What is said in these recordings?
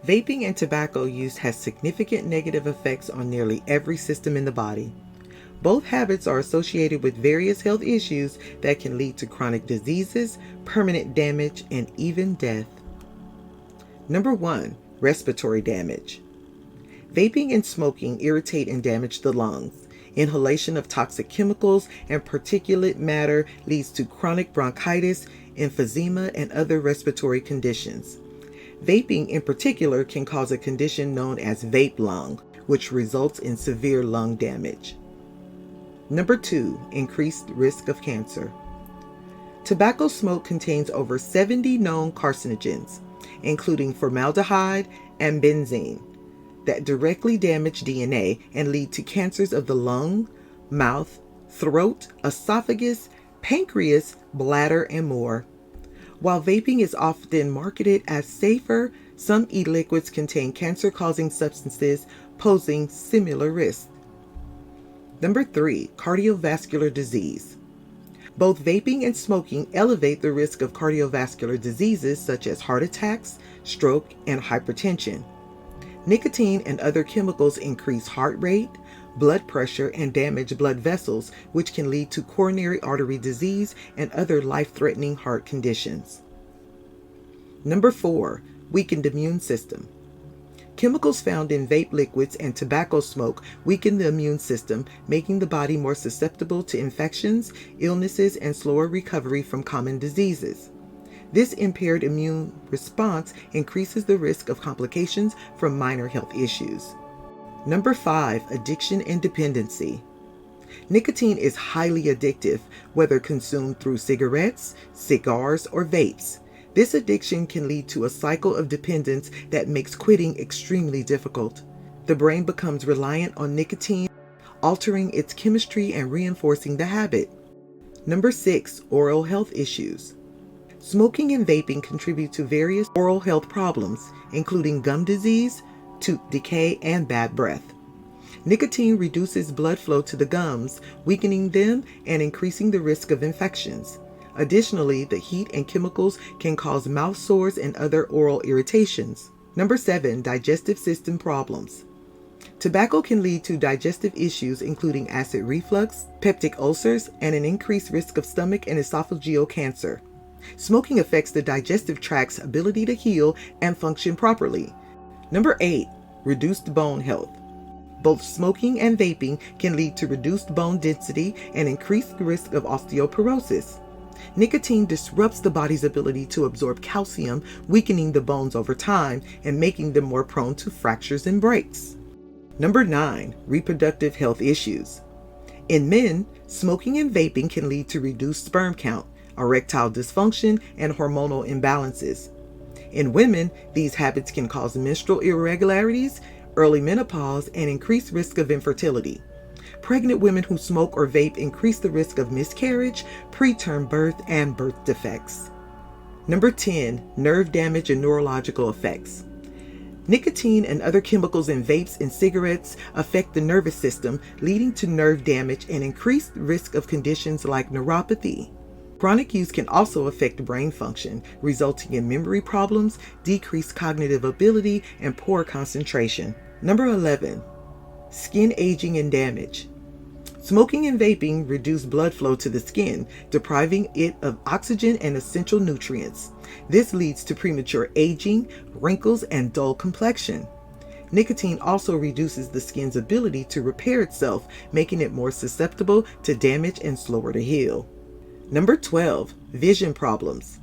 Vaping and tobacco use has significant negative effects on nearly every system in the body. Both habits are associated with various health issues that can lead to chronic diseases, permanent damage, and even death. Number 1. Respiratory damage. Vaping and smoking irritate and damage the lungs. Inhalation of toxic chemicals and particulate matter leads to chronic bronchitis, emphysema, and other respiratory conditions. Vaping in particular can cause a condition known as vape lung, which results in severe lung damage. Number 2. Increased risk of cancer. Tobacco smoke contains over 70 known carcinogens, including formaldehyde and benzene, that directly damage DNA and lead to cancers of the lung, mouth, throat, esophagus, pancreas, bladder, and more. While vaping is often marketed as safer, some e-liquids contain cancer-causing substances posing similar risks. Number 3. Cardiovascular disease. Both vaping and smoking elevate the risk of cardiovascular diseases such as heart attacks, stroke, and hypertension. Nicotine and other chemicals increase heart rate, blood pressure, and damage blood vessels, which can lead to coronary artery disease and other life-threatening heart conditions. Number 4. Weakened immune system. Chemicals found in vape liquids and tobacco smoke weaken the immune system, making the body more susceptible to infections, illnesses, and slower recovery from common diseases. This impaired immune response increases the risk of complications from minor health issues. Number 5. Addiction and dependency. Nicotine is highly addictive, whether consumed through cigarettes, cigars, or vapes. This addiction can lead to a cycle of dependence that makes quitting extremely difficult. The brain becomes reliant on nicotine, altering its chemistry and reinforcing the habit. Number 6. Oral health issues. Smoking and vaping contribute to various oral health problems, including gum disease, tooth decay, and bad breath. Nicotine reduces blood flow to the gums, weakening them and increasing the risk of infections. Additionally, the heat and chemicals can cause mouth sores and other oral irritations. Number 7. Digestive system problems. Tobacco can lead to digestive issues including acid reflux, peptic ulcers, and an increased risk of stomach and esophageal cancer. Smoking affects the digestive tract's ability to heal and function properly. Number 8. Reduced bone health. Both smoking and vaping can lead to reduced bone density and increased risk of osteoporosis. Nicotine disrupts the body's ability to absorb calcium, weakening the bones over time and making them more prone to fractures and breaks. Number 9. Reproductive health issues. In men, smoking and vaping can lead to reduced sperm count, erectile dysfunction, and hormonal imbalances. In women, these habits can cause menstrual irregularities, early menopause, and increased risk of infertility. Pregnant women who smoke or vape increase the risk of miscarriage, preterm birth, and birth defects. Number 10. Nerve damage and neurological effects. Nicotine and other chemicals in vapes and cigarettes affect the nervous system, leading to nerve damage and increased risk of conditions like neuropathy. Chronic use can also affect brain function, resulting in memory problems, decreased cognitive ability, and poor concentration. Number 11. Skin aging and damage. Smoking and vaping reduce blood flow to the skin, depriving it of oxygen and essential nutrients. This leads to premature aging, wrinkles, and dull complexion. Nicotine also reduces the skin's ability to repair itself, making it more susceptible to damage and slower to heal. Number 12. Vision problems.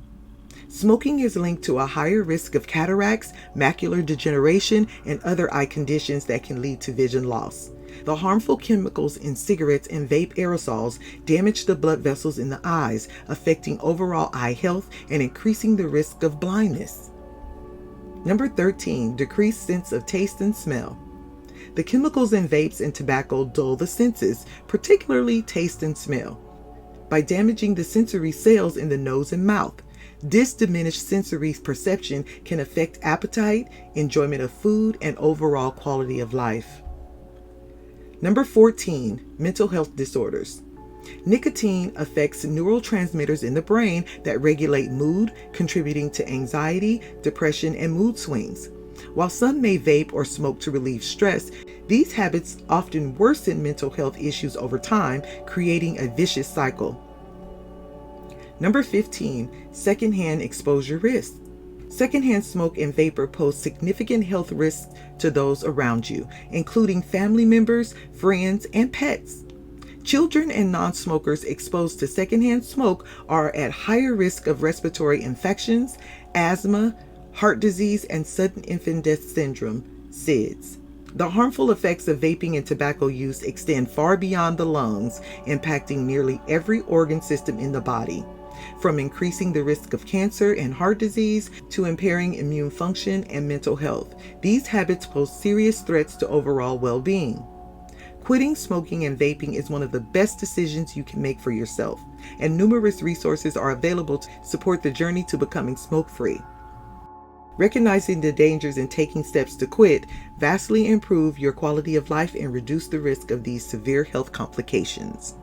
Smoking is linked to a higher risk of cataracts, macular degeneration, and other eye conditions that can lead to vision loss. The harmful chemicals in cigarettes and vape aerosols damage the blood vessels in the eyes, affecting overall eye health and increasing the risk of blindness. Number 13. Decreased sense of taste and smell. The chemicals in vapes and tobacco dull the senses, particularly taste and smell, by damaging the sensory cells in the nose and mouth. This diminished sensory perception can affect appetite, enjoyment of food, and overall quality of life. Number 14. Mental health disorders. Nicotine affects neurotransmitters in the brain that regulate mood, contributing to anxiety, depression, and mood swings. While some may vape or smoke to relieve stress, these habits often worsen mental health issues over time, creating a vicious cycle. Number 15, secondhand exposure risks. Secondhand smoke and vapor pose significant health risks to those around you, including family members, friends, and pets. Children and non-smokers exposed to secondhand smoke are at higher risk of respiratory infections, asthma, heart disease, and sudden infant death syndrome, SIDS. The harmful effects of vaping and tobacco use extend far beyond the lungs, impacting nearly every organ system in the body, from increasing the risk of cancer and heart disease to impairing immune function and mental health. These habits pose serious threats to overall well-being. Quitting smoking and vaping is one of the best decisions you can make for yourself, and numerous resources are available to support the journey to becoming smoke-free. Recognizing the dangers and taking steps to quit vastly improve your quality of life and reduce the risk of these severe health complications.